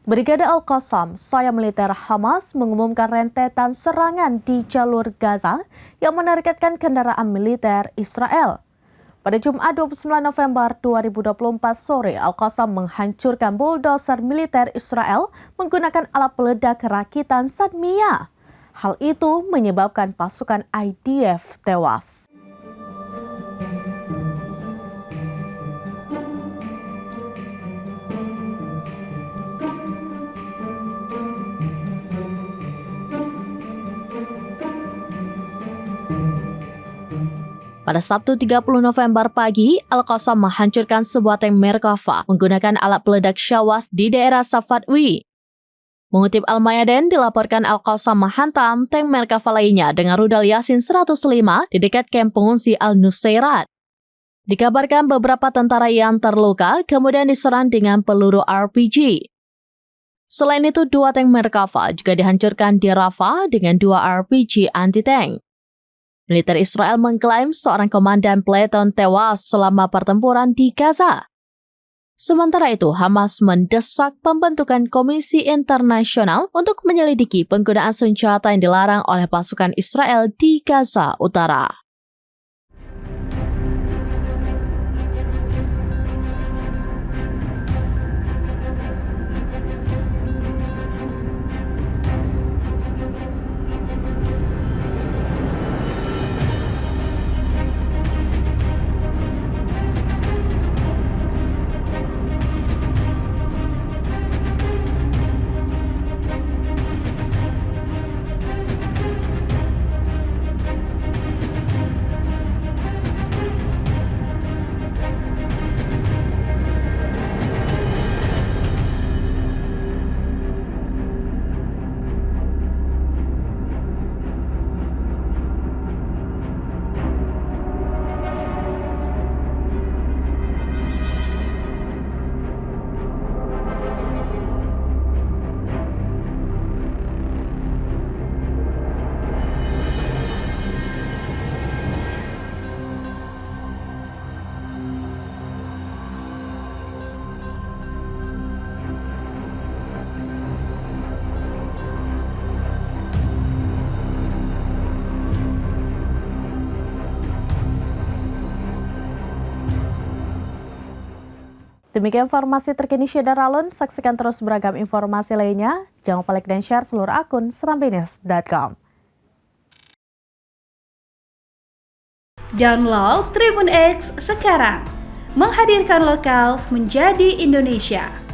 Brigade Al-Qassam, sayap militer Hamas mengumumkan rentetan serangan di jalur Gaza yang menargetkan kendaraan militer Israel. Pada Jumat 29 November 2024 sore, Al-Qassam menghancurkan bulldozer militer Israel menggunakan alat peledak rakitan Sadmiyah. Hal itu menyebabkan pasukan IDF tewas. Pada Sabtu 30 November pagi, Al-Qassam menghancurkan sebuah tank Merkava menggunakan alat peledak Syawas di daerah Safatwi. Mengutip Al-Mayadin, dilaporkan Al-Qassam menghantam tank Merkava lainnya dengan rudal Yasin 105 di dekat kamp pengungsi Al-Nusairat. Dikabarkan beberapa tentara yang terluka kemudian diserang dengan peluru RPG. Selain itu, 2 tank Merkava juga dihancurkan di Rafah dengan 2 RPG anti-tank. Militer Israel mengklaim seorang komandan peleton tewas selama pertempuran di Gaza. Sementara itu, Hamas mendesak pembentukan komisi internasional untuk menyelidiki penggunaan senjata yang dilarang oleh pasukan Israel di Gaza Utara. Demikian informasi terkini Syedar Alun. Saksikan terus beragam informasi lainnya. Jangan lupa like dan share seluruh akun serambinews.com. Download Tribun X sekarang. Menghadirkan lokal menjadi Indonesia.